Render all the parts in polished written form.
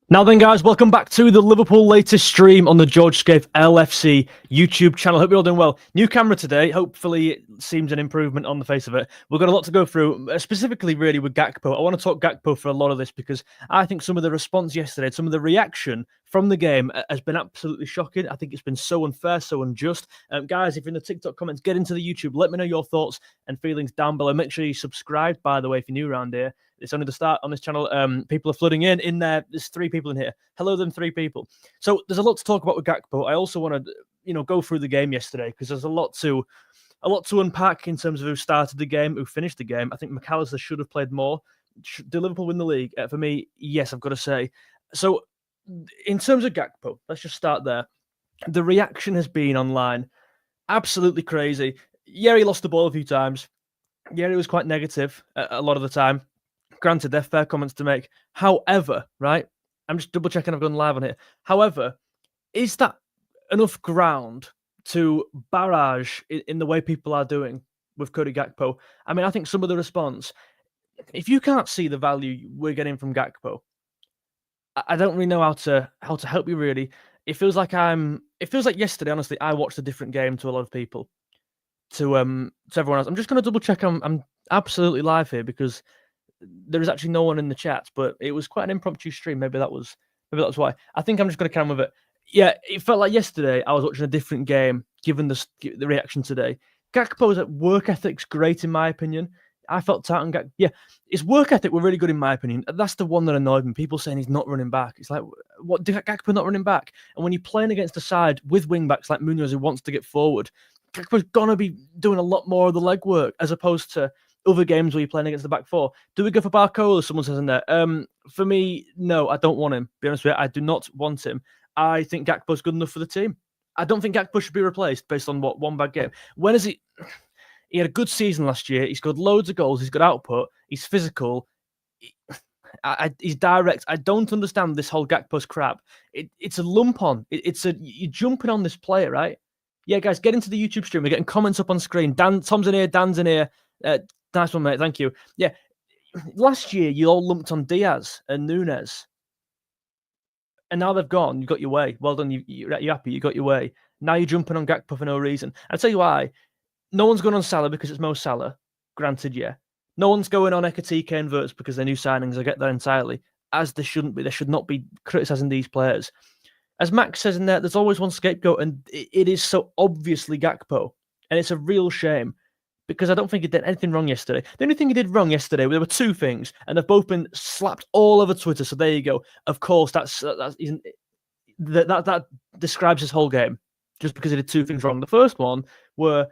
Now then, guys, welcome back to the Liverpool Latest stream on the George Scaife LFC YouTube channel. Hope you're all doing well. New camera today. Hopefully it seems an improvement on the face of it. We've got a lot to go through, specifically really with Gakpo. I want to talk Gakpo for a lot of this because I think some of the response yesterday, some of the reaction from the game has been absolutely shocking. I think it's been so unfair, so unjust. Guys, if you're in the TikTok comments, get into the YouTube. Let me know your thoughts and feelings down below. Make sure you subscribe, by the way, if you're new around here. It's only the start on this channel. People are flooding in there. There's 3 people in here. Hello, them 3 people. So there's a lot to talk about with Gakpo. I also want to, go through the game yesterday because there's a lot to unpack in terms of who started the game, who finished the game. I think McAllister should have played more. Did Liverpool win the league? For me, yes, I've got to say. So in terms of Gakpo, let's just start there. The reaction has been online absolutely crazy. Yeah, he lost the ball a few times. Yeah, he was quite negative a lot of the time. Granted, they're fair comments to make. However, right, I'm just double checking I've gone live on it. However, is that enough ground to barrage in the way people are doing with Cody Gakpo? I mean, I think some of the response, if you can't see the value we're getting from Gakpo, I don't really know how to help you really. It feels like yesterday, honestly, I watched a different game to a lot of people, to everyone else. I'm just going to double check I'm absolutely live here because there is actually no one in the chat, but it was quite an impromptu stream. Maybe that was why. I think I'm just going to carry on with it. Yeah, it felt like yesterday I was watching a different game, given the reaction today. Gakpo's work ethic's great, in my opinion. I felt tight on Gakpo. Yeah, his work ethic were really good, in my opinion. That's the one that annoyed me. People saying he's not running back. It's like, what, Gakpo not running back? And when you're playing against a side with wing-backs like Munoz who wants to get forward, Gakpo's going to be doing a lot more of the legwork as opposed to other games where you're playing against the back four. Do we go for Barcola? Someone says in there. For me, no, I don't want him. Be honest with you, I do not want him. I think Gakpo's good enough for the team. I don't think Gakpo should be replaced based on one bad game. When is he? He had a good season last year. He scored loads of goals. He's got output. He's physical. He's direct. I don't understand this whole Gakpo's crap. It's a lump on. You're jumping on this player, right? Yeah, guys, get into the YouTube stream. We're getting comments up on screen. Tom's in here. Dan's in here. Nice one, mate. Thank you. Yeah, last year you all lumped on Diaz and Nunes, and now they've gone. You got your way. Well done. You're happy. You got your way. Now you're jumping on Gakpo for no reason. I'll tell you why. No one's going on Salah because it's Mo Salah. Granted, yeah. No one's going on Ekatike and Wirtz because they're new signings. I get that entirely. As they shouldn't be. They should not be criticising these players. As Max says in there, there's always one scapegoat, and it is so obviously Gakpo, and it's a real shame. Because I don't think he did anything wrong yesterday. The only thing he did wrong yesterday, there were 2 things, and they've both been slapped all over Twitter. So there you go. Of course, that describes his whole game. Just because he did 2 things wrong. The first one were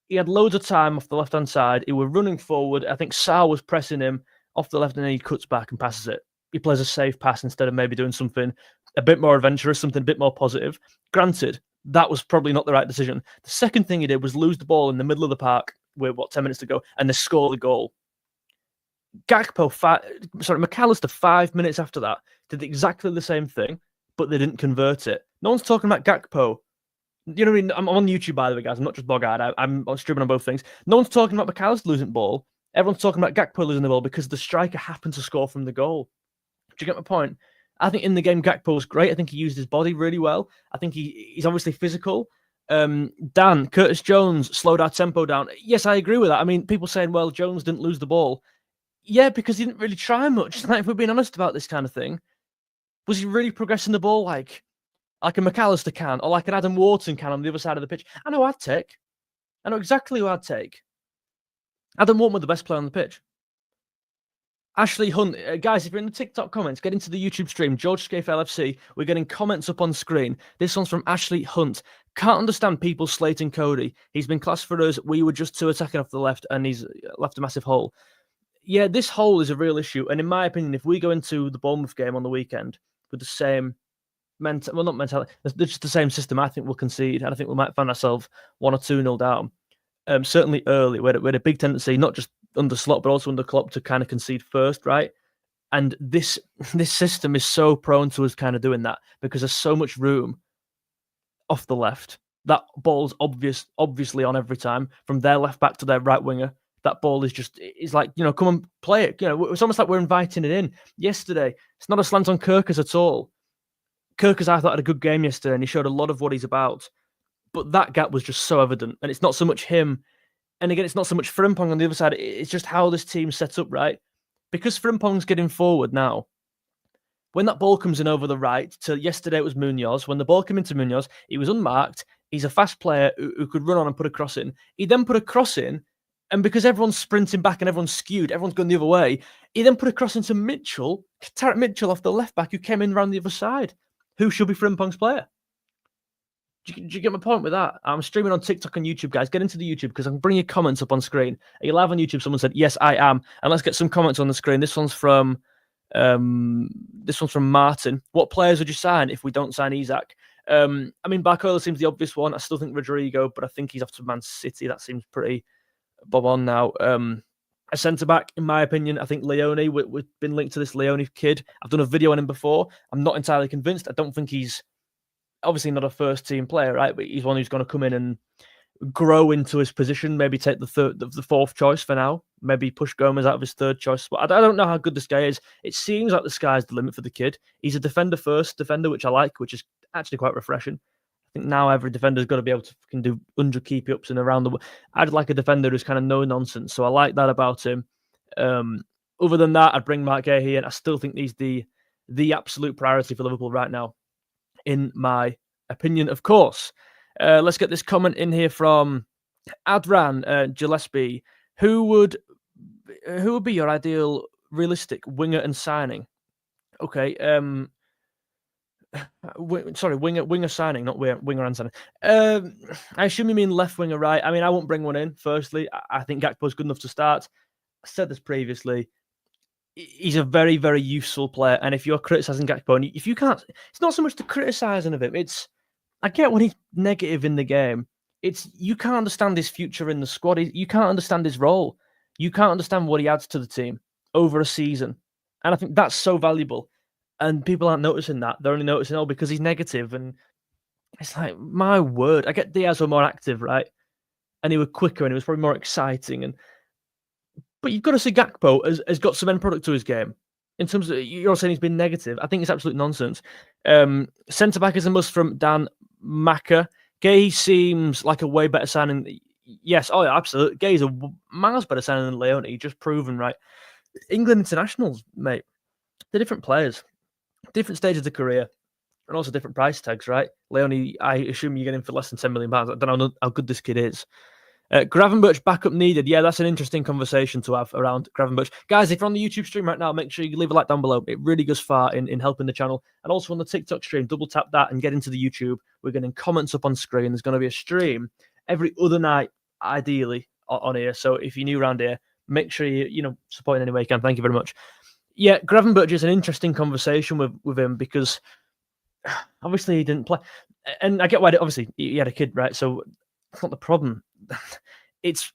he had loads of time off the left-hand side. He was running forward. I think Salah was pressing him off the left, and then he cuts back and passes it. He plays a safe pass instead of maybe doing something a bit more adventurous, something a bit more positive. Granted, that was probably not the right decision. The second thing he did was lose the ball in the middle of the park with 10 minutes to go, and they score the goal. McAllister 5 minutes after that did exactly the same thing, but they didn't convert it. No one's talking about Gakpo. You know what I mean? I'm on YouTube, by the way, guys. I'm not just bog-eyed. I'm streaming on both things. No one's talking about McAllister losing the ball. Everyone's talking about Gakpo losing the ball because the striker happened to score from the goal. Do you get my point? I think in the game, Gakpo was great. I think he used his body really well. I think he's obviously physical. Curtis Jones slowed our tempo down. Yes, I agree with that. I mean, people saying, well, Jones didn't lose the ball. Yeah, because he didn't really try much. Like, if we're being honest about this kind of thing, was he really progressing the ball like a McAllister can or like an Adam Wharton can on the other side of the pitch? I know I'd take. I know exactly who I'd take. Adam Wharton was the best player on the pitch. Ashley Hunt, guys, if you're in the TikTok comments, get into the YouTube stream, George Scaife LFC. We're getting comments up on screen. This one's from Ashley Hunt. Can't understand people slating Cody. He's been class for us. We were just 2 attacking off the left, and he's left a massive hole. Yeah, this hole is a real issue. And in my opinion, if we go into the Bournemouth game on the weekend with the same not mentality, just the same system, I think we'll concede. And I think we might find ourselves 1 or 2-0 down. Certainly early. We had a big tendency, not just under Slot, but also under Klopp, to kind of concede first, right? And this system is so prone to us kind of doing that because there's so much room off the left. That ball's obviously on every time, from their left back to their right winger. that ball is like, come and play it. It's almost like we're inviting it in. Yesterday, it's not a slant on Kirkus at all. Kirkus, I thought, had a good game yesterday, and he showed a lot of what he's about. But that gap was just so evident, and it's not so much him. And again, it's not so much Frimpong on the other side. It's just how this team's set up, right? Because Frimpong's getting forward now. When that ball comes in over the right, yesterday it was Munoz. When the ball came into Munoz, he was unmarked. He's a fast player who could run on and put a cross in. He then put a cross in, and because everyone's sprinting back and everyone's skewed, everyone's going the other way, he then put a cross into Mitchell, Tarek Mitchell off the left back, who came in round the other side. Who should be Frimpong's player? Do you get my point with that? I'm streaming on TikTok and YouTube, guys. Get into the YouTube because I can bring your comments up on screen. Are you live on YouTube? Someone said, yes, I am. And let's get some comments on the screen. This one's from Martin. What players would you sign if we don't sign Isak? Barcola seems the obvious one. I still think Rodrigo, but I think he's off to Man City. That seems pretty bob on now. A centre-back, in my opinion, I think Leoni. We've been linked to this Leoni kid. I've done a video on him before. I'm not entirely convinced. I don't think he's obviously not a first-team player, right? But he's one who's going to come in and grow into his position, maybe take the fourth choice for now, maybe push Gomez out of his third choice spot. I don't know how good this guy is. It seems like the sky's the limit for the kid. He's a defender-first defender, which I like, which is actually quite refreshing. I think now every defender's got to be able to do 100 keep-ups and around the... I'd like a defender who's kind of no-nonsense, so I like that about him. Other than that, I'd bring Mark Gahey in. I still think he's the absolute priority for Liverpool right now, in my opinion, of course. Let's get this comment in here from Adran Gillespie. Who would be your ideal realistic winger and signing? Okay, winger signing, not winger and signing. I assume you mean left winger, right? I mean, I won't bring one in. Firstly, I think Gakpo's good enough to start. I said this previously. He's a very, very useful player, and if you're criticising Gakpo, and if you can't, it's not so much the criticising of him. I get when he's negative in the game. You can't understand his future in the squad. You can't understand his role. You can't understand what he adds to the team over a season, and I think that's so valuable. And people aren't noticing that. They're only noticing, because he's negative. And it's like, my word. I get Diaz were more active, right? And he was quicker and it was probably more exciting. But you've got to see Gakpo has got some end product to his game. In terms of, you're saying he's been negative. I think it's absolute nonsense. Centre-back is a must from Dan Maka. Gay seems like a way better signing. Yes, oh yeah, absolutely. Gay's a miles better signing than Leoni. Just proven, right? England internationals, mate. They're different players. Different stages of career, and also different price tags, right? Leoni, I assume you're getting for less than £10 million. I don't know how good this kid is. Gravenberch backup needed. Yeah, that's an interesting conversation to have around Gravenberch. Guys, if you're on the YouTube stream right now, make sure you leave a like down below. It really goes far in helping the channel. And also on the TikTok stream, double tap that and get into the YouTube. We're getting comments up on screen. There's going to be a stream every other night, ideally, on here. So if you're new around here, make sure you support in any way you can. Thank you very much. Yeah, Gravenberch is an interesting conversation with him because obviously he didn't play. And I get why, obviously, he had a kid, right? So it's not the problem. He's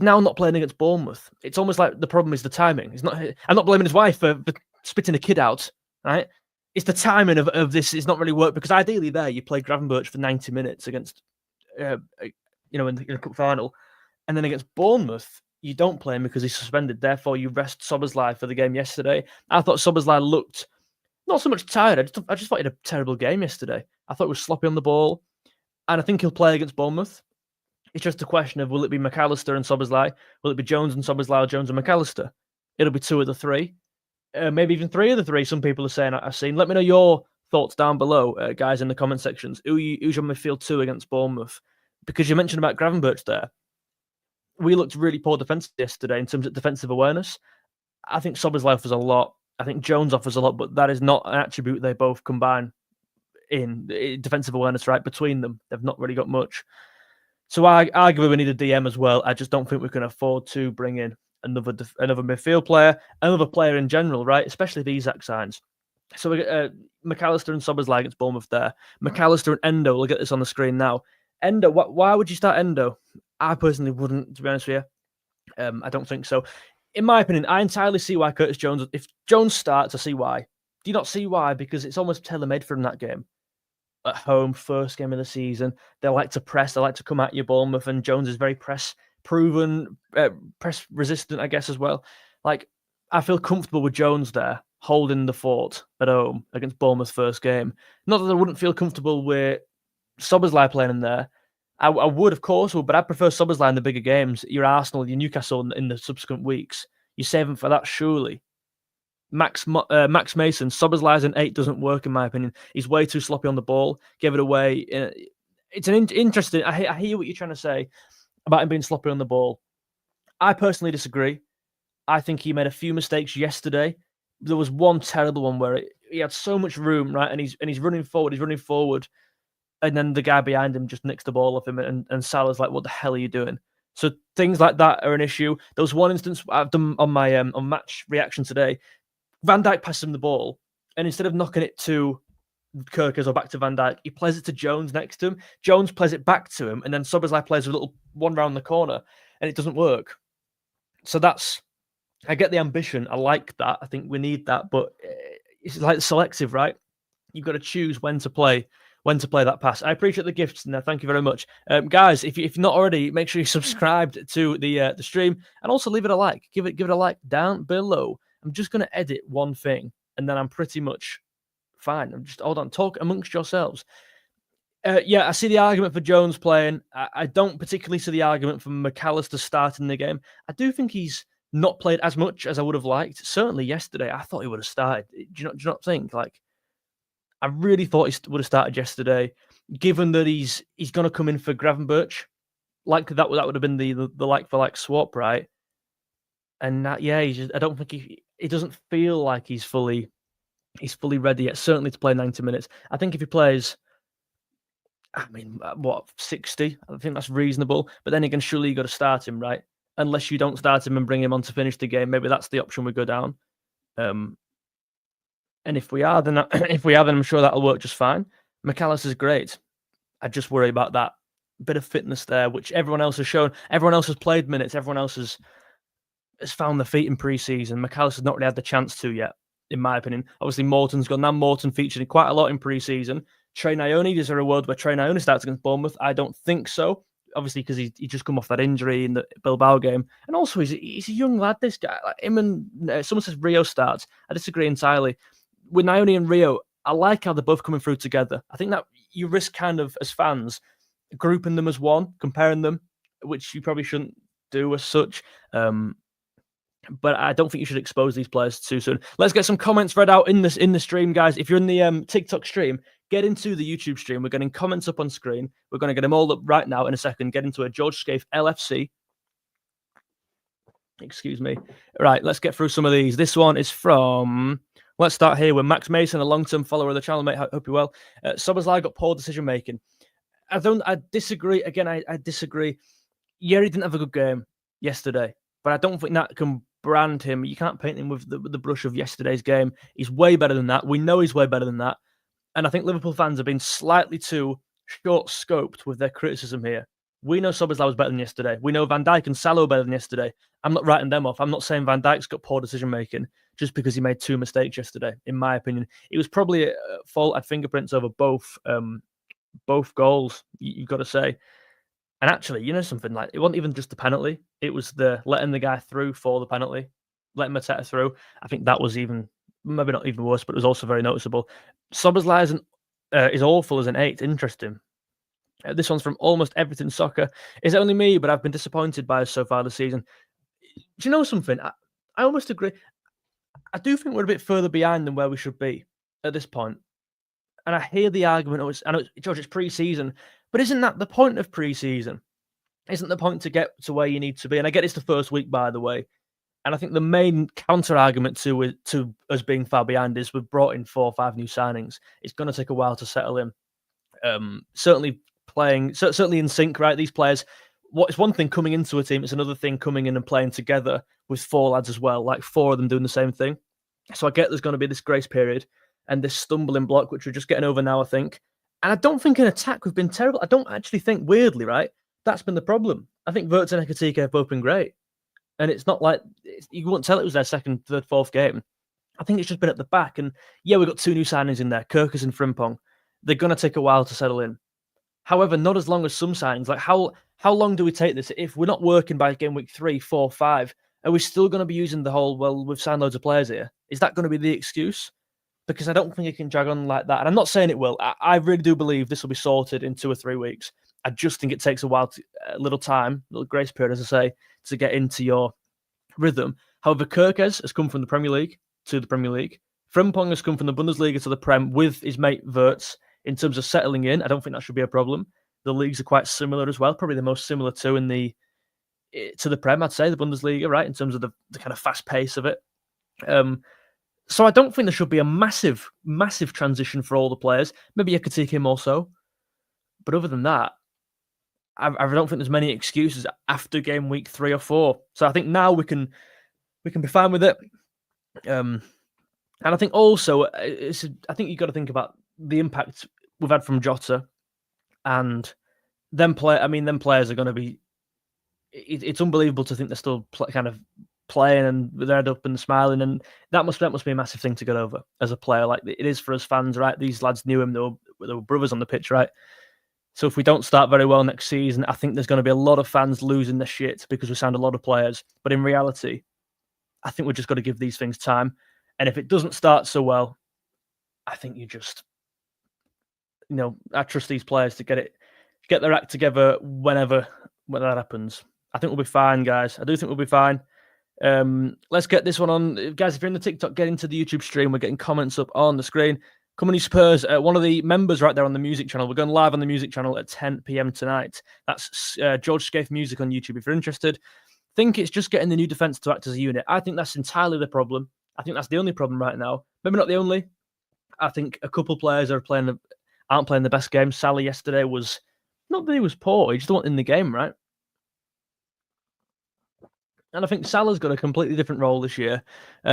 now not playing against Bournemouth. It's almost like the problem is the timing. I'm not blaming his wife for spitting a kid out, right? It's the timing of this. It's not really worked because ideally there you play Gravenberch for 90 minutes against, in the cup final. And then against Bournemouth, you don't play him because he's suspended. Therefore, you rest Szoboszlai for the game yesterday. I thought Szoboszlai looked not so much tired. I just thought he had a terrible game yesterday. I thought he was sloppy on the ball. And I think he'll play against Bournemouth. It's just a question of, will it be McAllister and Szoboszlai? Will it be Jones and Szoboszlai or Jones and McAllister? It'll be two of the three. Maybe even three of the three, some people are saying I've seen. Let me know your thoughts down below, guys, in the comment sections. Who's your midfield two against Bournemouth? Because you mentioned about Gravenberch there. We looked really poor defensive yesterday in terms of defensive awareness. I think Szoboszlai offers a lot. I think Jones offers a lot, but that is not an attribute they both combine in defensive awareness, right? Between them, they've not really got much. So arguably we need a DM as well. I just don't think we can afford to bring in another midfield player, another player in general, right? Especially if Isak signs. So we get McAllister and Szoboszlai against Bournemouth there. McAllister and Endo, we'll get this on the screen now. Endo, why would you start Endo? I personally wouldn't, to be honest with you. I don't think so. In my opinion, I entirely see why Curtis Jones, if Jones starts, I see why. Do you not see why? Because it's almost tailor-made for him, that game. At home, first game of the season, they like to press, they like to come at you, Bournemouth, and Jones is very press proven, press resistant, I guess, as well. Like, I feel comfortable with Jones there, holding the fort at home against Bournemouth's first game. Not that I wouldn't feel comfortable with Szoboszlai playing in there. I would, of course, but I prefer Szoboszlai in the bigger games. Your Arsenal, your Newcastle in the subsequent weeks. You save him for that, surely. Max Mason, Szoboszlai's an 8 doesn't work, in my opinion. He's way too sloppy on the ball. Give it away. It's an interesting... I hear what you're trying to say about him being sloppy on the ball. I personally disagree. I think he made a few mistakes yesterday. There was one terrible one where he had so much room, right? And he's running forward, and then the guy behind him just nicks the ball off him, and Salah's like, "What the hell are you doing?" So things like that are an issue. There was one instance I've done on my on match reaction today. Van Dijk passes him the ball, and instead of knocking it to Kirkers or back to Van Dijk, he plays it to Jones next to him. Jones plays it back to him, and then Szoboszlai plays a little one round the corner, and it doesn't work. So I get the ambition. I like that. I think we need that, but it's like selective, right? You've got to choose when to play that pass. I appreciate the gifts in there. Thank you very much. Guys, if you're not already, make sure you subscribed to the stream, and also leave it a like. Give it a like down below. I'm just going to edit one thing, and then I'm pretty much fine. Hold on, talk amongst yourselves. Yeah, I see the argument for Jones playing. I don't particularly see the argument for McAllister starting the game. I do think he's not played as much as I would have liked. Certainly yesterday, I thought he would have started. Do you not think? Like, I really thought he would have started yesterday, given that he's going to come in for Gravenberch. Like that would have been the like for like swap, right? And yeah, I don't think he doesn't feel like he's fully ready yet. Certainly to play 90 minutes. I think if he plays, 60? I think that's reasonable. But then again, surely you got to start him, right? Unless you don't start him and bring him on to finish the game, maybe that's the option we go down. And if we are, then I'm sure that'll work just fine. McAllister's great. I just worry about that bit of fitness there, which everyone else has shown. Everyone else has played minutes. Everyone else has found their feet in pre-season. McAllister's not really had the chance to yet, in my opinion. Obviously, Morton's gone. Now Morton featured quite a lot in pre-season. Trey Nyoni, is there a world where Trey Nyoni starts against Bournemouth? I don't think so. Obviously, because he just come off that injury in the Bilbao game. And also, he's a young lad, this guy. Like him and someone says Rio starts. I disagree entirely. With Nyoni and Rio, I like how they're both coming through together. I think that you risk kind of, as fans, grouping them as one, comparing them, which you probably shouldn't do as such. But I don't think you should expose these players too soon. Let's get some comments read out in the stream, guys. If you're in the TikTok stream, get into the YouTube stream. We're getting comments up on screen. We're going to get them all up right now in a second. Get into a George Scaife LFC. Excuse me. Right, let's get through some of these. This one is from... Let's start here with Max Mason, a long-term follower of the channel, mate. Hope you're well. Szoboszlai got poor decision-making. I disagree. Again, I disagree. Yeah, he didn't have a good game yesterday, but I don't think that can brand him. You can't paint him with the brush of yesterday's game. He's way better than that. We know he's way better than that. And I think Liverpool fans have been slightly too short-scoped with their criticism here. We know Szoboszlai was better than yesterday. We know Van Dijk and Salah were better than yesterday. I'm not writing them off. I'm not saying Van Dijk's got poor decision-making just because he made 2 mistakes yesterday, in my opinion. It was probably a fault at fingerprints over both goals, you've got to say. And actually, you know something, like it wasn't even just the penalty. It was the letting the guy through for the penalty, letting Mateta through. I think that was maybe not even worse, but it was also very noticeable. Szoboszlai is awful as an 8. Interesting. This one's from Almost Everything Soccer. Is it only me, but I've been disappointed by us so far this season? Do you know something? I almost agree. I do think we're a bit further behind than where we should be at this point. And I hear the argument, I know, George, it's pre-season, but isn't that the point of pre-season? Isn't the point to get to where you need to be? And I get it's the first week, by the way. And I think the main counter-argument to us being far behind is we've brought in 4 or 5 new signings. It's going to take a while to settle in. Certainly in sync, right? These players, it's one thing coming into a team, it's another thing coming in and playing together with 4 lads as well, like 4 of them doing the same thing. So I get there's going to be this grace period and this stumbling block, which we're just getting over now, I think. And I don't think in attack we've been terrible. I don't actually think, weirdly, right, that's been the problem. I think Wirtz and Ekitike have both been great. And it's not like, you wouldn't tell it was their second, third, fourth game. I think it's just been at the back. And yeah, we've got 2 new signings in there, Kirkers and Frimpong. They're going to take a while to settle in. However, not as long as some signings. Like, how how long do we take this? If we're not working by game week 3, 4, 5, are we still going to be using the whole, well, we've signed loads of players here? Is that going to be the excuse? Because I don't think it can drag on like that. And I'm not saying it will. I really do believe this will be sorted in 2 or 3 weeks. I just think it takes a while, a little time, a little grace period, as I say, to get into your rhythm. However, Kirkes has come from the Premier League to the Premier League. Frimpong has come from the Bundesliga to the Prem with his mate Wirtz. In terms of settling in, I don't think that should be a problem. The leagues are quite similar as well, probably the most similar to the Prem, I'd say, the Bundesliga, right, in terms of the kind of fast pace of it. So I don't think there should be a massive, massive transition for all the players. Maybe Ekatike more so. But other than that, I don't think there's many excuses after game week 3 or 4. So I think now we can be fine with it. And I think also, I think you've got to think about the impact we've had from Jota, and them players are going to be. It's unbelievable to think they're still kind of playing and with their head up and smiling, and that must be a massive thing to get over as a player. Like it is for us fans, right? These lads knew him; they were brothers on the pitch, right? So if we don't start very well next season, I think there's going to be a lot of fans losing their shit because we signed a lot of players. But in reality, I think we've just got to give these things time. And if it doesn't start so well, I think you just, I trust these players to get their act together when that happens. I think we'll be fine, guys. I do think we'll be fine. Let's get this one on. Guys, if you're in the TikTok, get into the YouTube stream. We're getting comments up on the screen. Come on, you Spurs. One of the members right there on the music channel. We're going live on the music channel at 10 p.m. tonight. That's George Scaife Music on YouTube if you're interested. Think it's just getting the new defence to act as a unit. I think that's entirely the problem. I think that's the only problem right now. Maybe not the only. I think a couple players aren't playing the best game. Salah yesterday was, not that he was poor, he just wasn't in the game, right? And I think Salah's got a completely different role this year.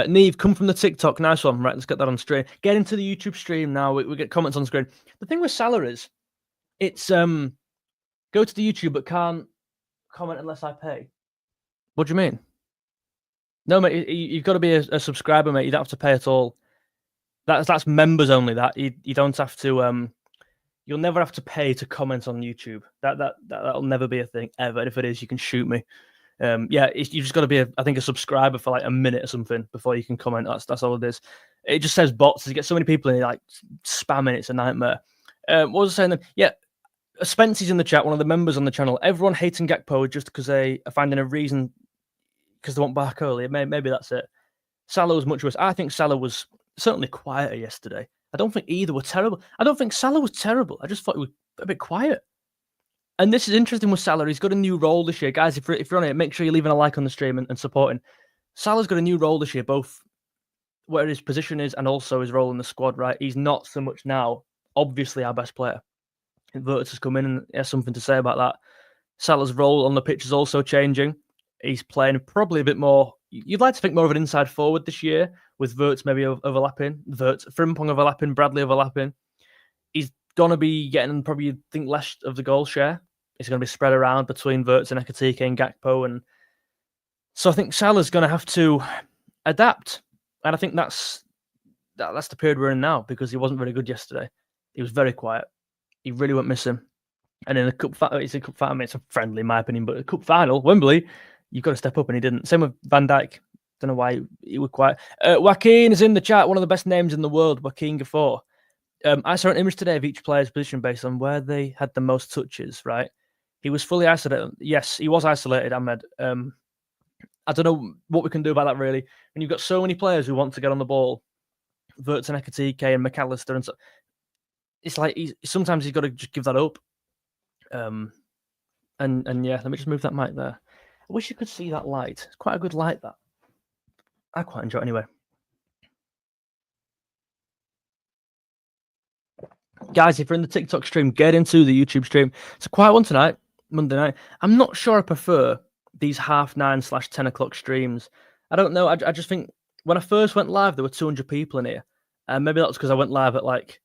Neve, come from the TikTok. Nice one. Right, let's get that on stream. Get into the YouTube stream now. We get comments on screen. The thing with Salah is, it's go to the YouTube but can't comment unless I pay. What do you mean? No, mate, you've got to be a subscriber, mate. You don't have to pay at all. That's members only. That you don't have to. You'll never have to pay to comment on YouTube. That'll never be a thing ever. And if it is, you can shoot me. You just got to be a subscriber for like a minute or something before you can comment. That's all it is. It just says bots. You get so many people in like spamming. It's a nightmare. What was I saying then? Yeah, Spency's in the chat. One of the members on the channel. Everyone hating Gakpo just because they are finding a reason because they want back early. Maybe that's it. Salah was much worse. I think Salah was certainly quieter yesterday. I don't think either were terrible. I don't think Salah was terrible. I just thought he was a bit quiet. And this is interesting with Salah. He's got a new role this year. Guys, if you're on it, make sure you're leaving a like on the stream and supporting. Salah's got a new role this year, both where his position is and also his role in the squad, right? He's not so much now, obviously, our best player. Wirtz has come in and he has something to say about that. Salah's role on the pitch is also changing. He's playing probably a bit more. You'd like to think more of an inside forward this year, with Wirtz maybe overlapping, Frimpong overlapping, Bradley overlapping. He's going to be getting probably, think, less of the goal share. It's going to be spread around between Wirtz and Ekatike and Gakpo. And so I think Salah's going to have to adapt. And I think that's the period we're in now, because he wasn't very good yesterday. He was very quiet. He really went missing. And in the cup final, it's a friendly in my opinion, but the cup final, Wembley, you've got to step up, and he didn't. Same with Van Dijk. Don't know why he was quiet. Joaquin is in the chat, one of the best names in the world, Joaquin Gakpo. I saw an image today of each player's position based on where they had the most touches, right? He was fully isolated. Yes, he was isolated, Ahmed. I don't know what we can do about that, really. When you've got so many players who want to get on the ball, Wirtz and Ekatike and McAllister, and so, it's like sometimes he's got to just give that up. And yeah, let me just move that mic there. I wish you could see that light. It's quite a good light, that. I quite enjoy it anyway. Guys, if you're in the TikTok stream, get into the YouTube stream. It's a quiet one tonight, Monday night. I'm not sure I prefer these 9:30/10 o'clock streams. I don't know. I just think when I first went live, there were 200 people in here. And maybe that's because I went live at like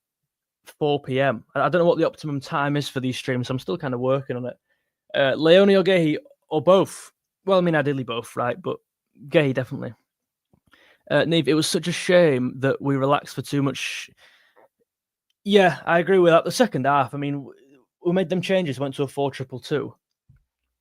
4 p.m. I don't know what the optimum time is for these streams, so I'm still kind of working on it. Leoni or Gehi, or both. Well, I mean, ideally both, right? But Gehi, definitely. Neve, it was such a shame that we relaxed for too much. Yeah, I agree with that. The second half, I mean, we made them changes, went to a 4-2-2.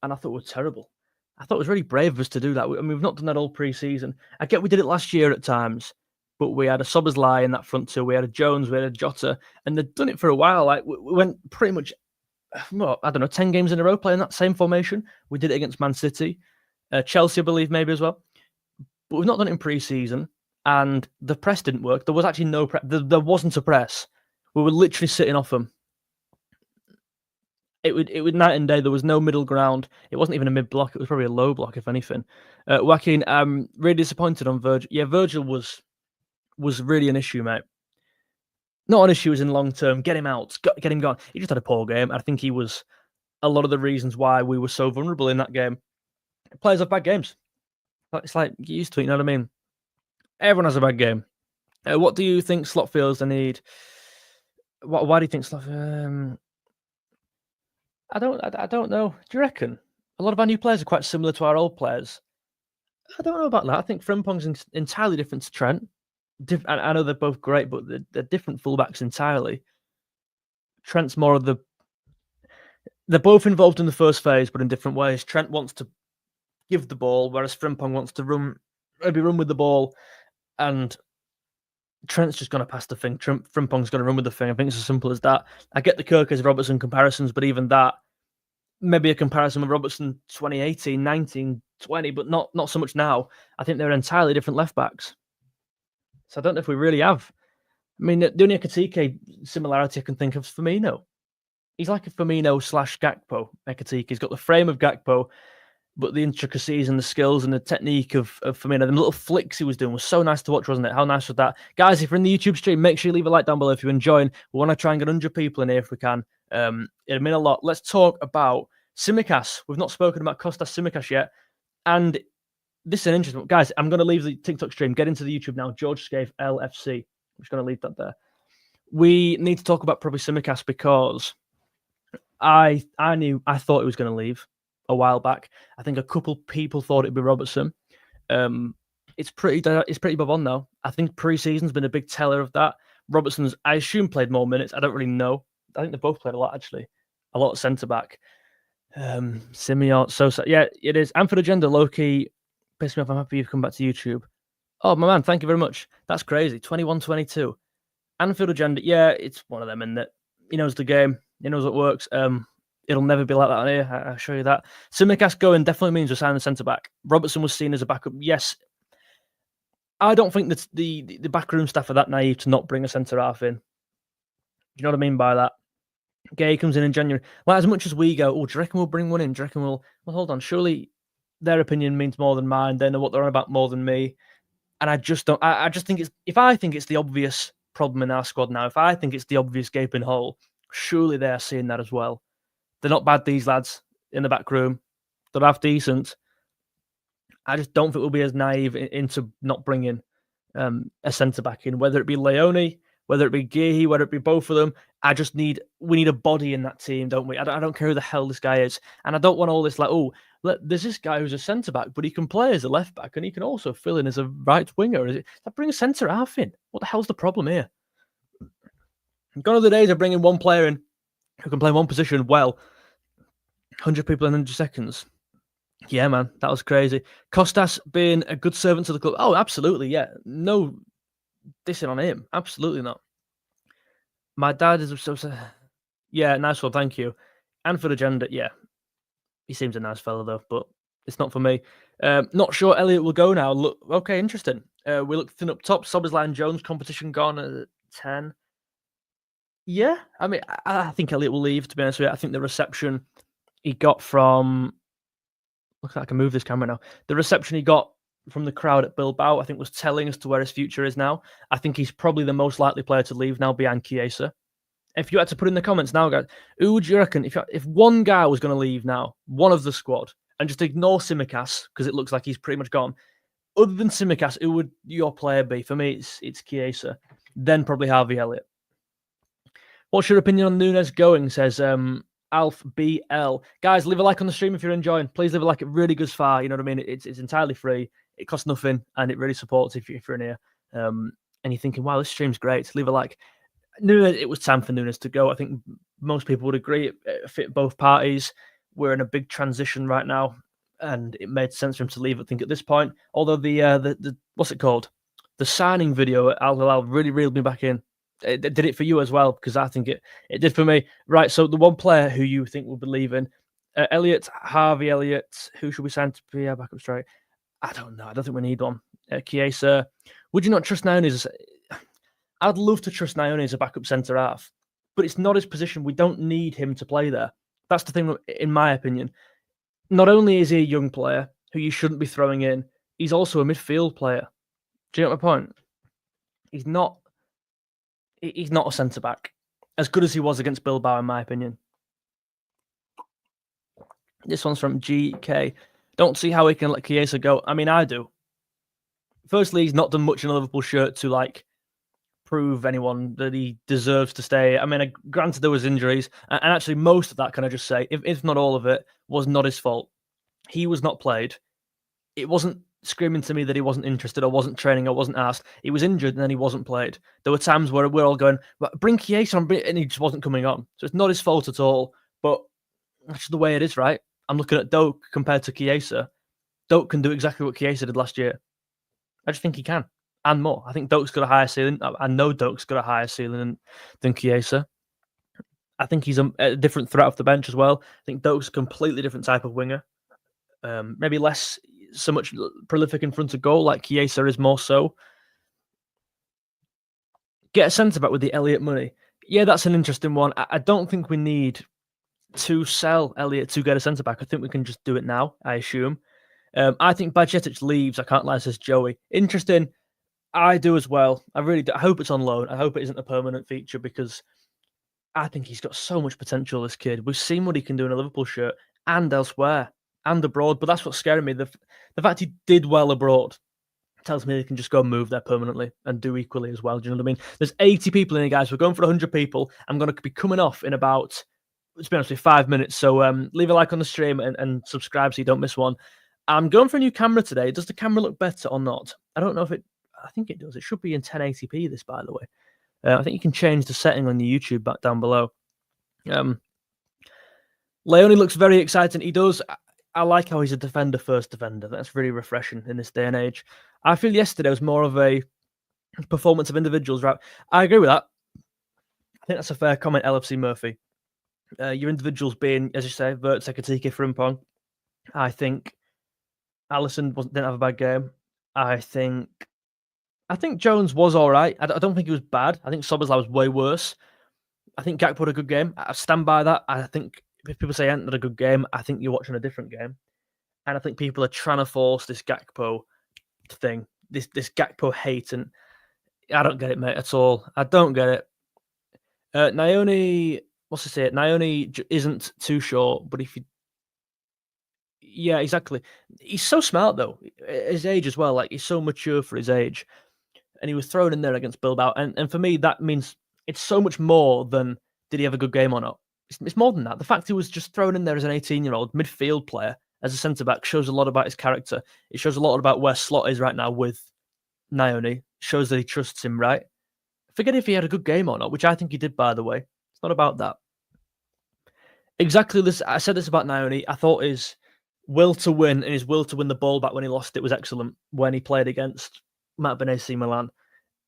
and I thought we were terrible. I thought it was really brave of us to do that. I mean, we've not done that all pre-season. I get we did it last year at times, but we had a Szoboszlai in that front two. We had a Jones, we had a Jota, and they'd done it for a while. Like we went pretty much, well, I don't know, 10 games in a row playing that same formation. We did it against Man City, Chelsea, I believe, maybe as well. But we've not done it in pre-season, and the press didn't work. There was actually no press. There wasn't a press. We were literally sitting off them. It would night and day. There was no middle ground. It wasn't even a mid block. It was probably a low block, if anything. Joaquin, I'm really disappointed on Virgil. Yeah, Virgil was really an issue, mate. Not an issue as in long term. Get him out. Get him gone. He just had a poor game. I think he was a lot of the reasons why we were so vulnerable in that game. Players have bad games. It's like, get used to it, you know what I mean? Everyone has a bad game. What do you think Slot feels they need? Why do you think Slot... I don't know. Do you reckon? A lot of our new players are quite similar to our old players. I don't know about that. I think Frimpong's entirely different to Trent. I know they're both great, but they're different fullbacks entirely. Trent's more of the... They're both involved in the first phase, but in different ways. Trent wants to give the ball, whereas Frimpong wants to run with the ball, and Trent's just going to pass the thing. Frimpong's going to run with the thing. I think it's as simple as that. I get the Kirkers Robertson comparisons, but even that, maybe a comparison with Robertson 2018, 19, 20, but not so much now. I think they're entirely different left backs. So I don't know if we really have. I mean, the only Ekitike similarity I can think of is Firmino. He's like a Firmino / Gakpo, Ekitike. He's got the frame of Gakpo, but the intricacies and the skills and the technique of Firmino, the little flicks he was doing was so nice to watch, wasn't it? How nice was that? Guys, if you're in the YouTube stream, make sure you leave a like down below if you're enjoying. We want to try and get 100 people in here if we can. It'd mean a lot. Let's talk about Tsimikas. We've not spoken about Kostas Tsimikas yet. And this is an interesting one. Guys, I'm going to leave the TikTok stream, get into the YouTube now. George Scaife LFC. I'm just going to leave that there. We need to talk about probably Tsimikas because I thought he was going to leave a while back. I think a couple people thought it'd be Robertson. It's pretty bob on though. I think pre-season's been a big teller of that. Robertson's, I assume, played more minutes. I don't really know. I think they both played a lot, actually. A lot of centre-back. Simeon, Sosa. Yeah, it is. And for the gender, low-key, pissed me off. I'm happy you've come back to YouTube. Oh, my man, thank you very much. That's crazy. 21-22. Anfield agenda, yeah, it's one of them in that he knows the game. He knows what works. It'll never be like that on here. I'll show you that. Tsimikas going definitely means we're signing the centre-back. Robertson was seen as a backup. Yes. I don't think that the backroom staff are that naive to not bring a centre-half in. Do you know what I mean by that? Gay comes in January. Well, as much as we go, do you reckon we'll bring one in? Do you reckon well, hold on. Surely their opinion means more than mine. They know what they're on about more than me. And I just don't. I just think if I think it's the obvious problem in our squad now, if I think it's the obvious gaping hole, surely they are seeing that as well. They're not bad, these lads in the back room. They're half decent. I just don't think we'll be as naive into not bringing a centre-back in, whether it be Leoni, whether it be Gehi, whether it be both of them. We need a body in that team, don't we? I don't care who the hell this guy is. And I don't want all this like, there's this guy who's a centre-back, but he can play as a left-back and he can also fill in as a right winger. Bring a centre-half in. What the hell's the problem here? Gone are the days of bringing one player in who can play one position well. 100 people in 100 seconds. Yeah, man, that was crazy. Kostas being a good servant to the club. Oh, absolutely, yeah. No dissing on him. Absolutely not. My dad is so... Yeah, nice one, thank you. And for the gender, yeah. He seems a nice fellow, though, but it's not for me. Not sure Elliot will go now. Look, okay, interesting. We look thin up top. Szoboszlai and Jones competition gone at 10. Yeah, I mean, I think Elliot will leave, to be honest with you. I think the reception he got from... Looks like I can move this camera now. The reception he got from the crowd at Bilbao, I think, was telling as to where his future is now. I think he's probably the most likely player to leave now behind Chiesa. If you had to put in the comments now, guys, who would you reckon, if one guy was going to leave now, one of the squad, and just ignore Tsimikas, because it looks like he's pretty much gone, other than Tsimikas, who would your player be? For me, it's Chiesa. Then probably Harvey Elliott. What's your opinion on Nunes going, says Alf BL. Guys, leave a like on the stream if you're enjoying. Please leave a like. It really goes far. You know what I mean? It's entirely free. It costs nothing, and it really supports if you're in here. And you're thinking, wow, this stream's great. Leave a like. Nunes, it was time for Nunes to go. I think most people would agree. It fit both parties. we're in a big transition right now, and it made sense for him to leave, I think, at this point. Although the what's it called? The signing video at Al Hilal really reeled me back in. It did it for you as well, because I think it did for me. Right, so the one player who you think will be leaving, Harvey Elliott, who should we sign to be our backup strike? I don't know. I don't think we need one. Chiesa. Would you not trust Leoni? I'd love to trust Leoni as a backup centre half, but it's not his position. We don't need him to play there. That's the thing, in my opinion. Not only is he a young player who you shouldn't be throwing in, he's also a midfield player. Do you get my point? He's not a centre back, as good as he was against Bilbao, in my opinion. This one's from GK. Don't see how he can let Chiesa go. I mean, I do. Firstly, he's not done much in a Liverpool shirt to prove anyone that he deserves to stay. I mean, granted there was injuries, and actually most of that, can I just say, if not all of it, was not his fault. He was not played. It wasn't screaming to me that he wasn't interested or wasn't training or wasn't asked. He was injured and then he wasn't played. There were times where we're all going, bring Chiesa on, and he just wasn't coming on. So it's not his fault at all, but that's the way it is, right? I'm looking at Doak compared to Chiesa. Doak can do exactly what Chiesa did last year. I just think he can, and more. I think Doak's got a higher ceiling. I know Doak's got a higher ceiling than Chiesa. I think he's a different threat off the bench as well. I think Doak's a completely different type of winger. Maybe less so much prolific in front of goal, like Chiesa is more so. Get a centre back with the Elliott money. Yeah, that's an interesting one. I don't think we need to sell Elliott to get a centre back. I think we can just do it now, I assume. I think Bajcetic leaves. I can't lie, says Joey. Interesting. I do as well. I really do. I hope it's on loan. I hope it isn't a permanent feature, because I think he's got so much potential, this kid. We've seen what he can do in a Liverpool shirt and elsewhere and abroad, but that's what's scaring me. The fact he did well abroad tells me they can just go and move there permanently and do equally as well. Do you know what I mean? There's 80 people in here, guys. We're going for 100 people. I'm going to be coming off in about, to be honest with you, 5 minutes. So leave a like on the stream and subscribe so you don't miss one. I'm going for a new camera today. Does the camera look better or not? I don't know if it... I think it does. It should be in 1080p, this, by the way. I think you can change the setting on the YouTube back down below. Leoni looks very exciting. He does. I like how he's a defender-first defender. That's really refreshing in this day and age. I feel yesterday was more of a performance of individuals, right? I agree with that. I think that's a fair comment, LFC Murphy. Your individuals being, as you say, Vert, Sekatiki, Frimpong. I think Alisson didn't have a bad game. I think Jones was all right. I don't think he was bad. I think Szoboszlai was way worse. I think Gakpo had a good game. I stand by that. I think if people say he hadn't had a good game, I think you're watching a different game. And I think people are trying to force this Gakpo thing, this Gakpo hate, and I don't get it, mate, at all. I don't get it. Leoni, what's to say? Leoni isn't too short, but if you... Yeah, exactly. He's so smart, though. His age as well. He's so mature for his age. And he was thrown in there against Bilbao. And for me, that means it's so much more than did he have a good game or not. It's more than that. The fact he was just thrown in there as an 18-year-old midfield player as a centre-back shows a lot about his character. It shows a lot about where Slot is right now with Leoni. Shows that he trusts him, right? Forget if he had a good game or not, which I think he did, by the way. It's not about that. Exactly this. I said this about Leoni. I thought his will to win and his will to win the ball back when he lost it was excellent when he played against Matt AC Milan.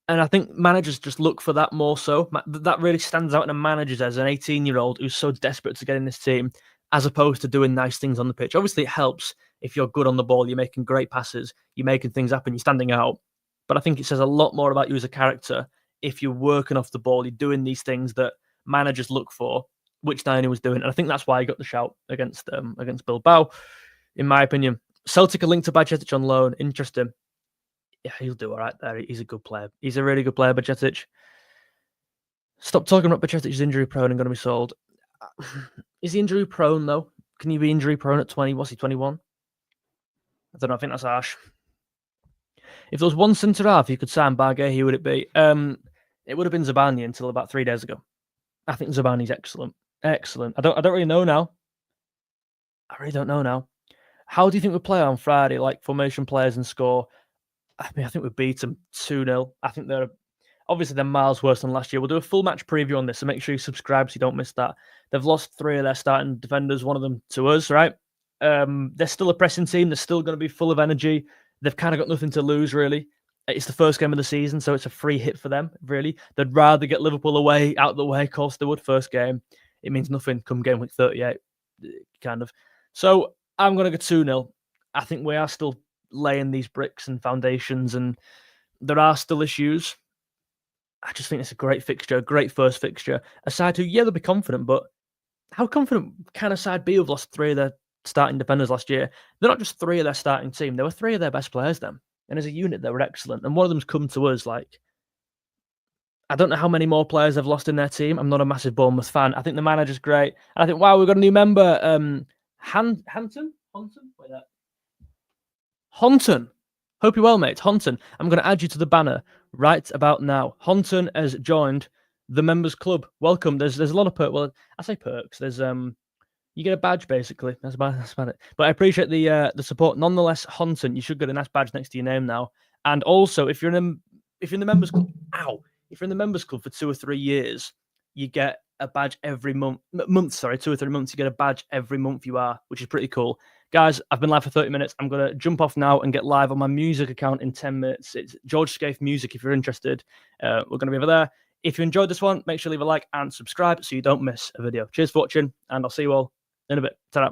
And I think managers just look for that more so. That really stands out in a manager as an 18-year-old who's so desperate to get in this team, as opposed to doing nice things on the pitch. Obviously, it helps if you're good on the ball, you're making great passes, you're making things happen, you're standing out. But I think it says a lot more about you as a character if you're working off the ball, you're doing these things that managers look for, which Leoni was doing. And I think that's why he got the shout against Bilbao, in my opinion. Celtic are linked to Bajcetic on loan. Interesting. Yeah, he'll do all right there. He's a good player. He's a really good player, Bajcetic. Stop talking about Bajcetic injury prone and going to be sold. Is he injury prone, though? Can you be injury prone at 20? What's he, 21? I don't know. I think that's harsh. If there was one centre half you could sign Bargay, who would it be? It would have been Zabani until about 3 days ago. I think Zabani's excellent. Excellent. I don't really know now. I really don't know now. How do you think we play on Friday? Like formation players and score? I mean, I think we beat them 2-0. I think they're Obviously, they're miles worse than last year. We'll do a full match preview on this, so make sure you subscribe so you don't miss that. They've lost 3 of their starting defenders, one of them to us, right? They're still a pressing team. They're still going to be full of energy. They've kind of got nothing to lose, really. It's the first game of the season, so it's a free hit for them, really. They'd rather get Liverpool away, out of the way, of course they would, first game. It means nothing come game week 38, kind of. So I'm going to go 2-0. I think we are still laying these bricks and foundations, and there are still issues. I just think it's a great fixture, a great first fixture. A side who, yeah, they'll be confident, but how confident can a side be who've lost 3 of their starting defenders last year? They're not just 3 of their starting team. They were 3 of their best players then. And as a unit, they were excellent. And one of them's come to us. Like, I don't know how many more players they've lost in their team. I'm not a massive Bournemouth fan. I think the manager's great. And I think, wow, we've got a new member. Hanton? Wait there. Honton. Hope you're well, mate. Honton. I'm going to add you to the banner right about now. Honton has joined the members club. Welcome. There's a lot of perks. Well, I say perks. There's you get a badge basically. That's about it. But I appreciate the support. Nonetheless, Honton, you should get a nice badge next to your name now. And also, if you're in the members club, if you're in the members club for 2 or 3 years, you get a badge every month. 2 or 3 months. You get a badge every month you are, which is pretty cool. Guys, I've been live for 30 minutes. I'm going to jump off now and get live on my music account in 10 minutes. It's George Scaife Music if you're interested. We're going to be over there. If you enjoyed this one, make sure to leave a like and subscribe so you don't miss a video. Cheers for watching, and I'll see you all in a bit. Ta-ra.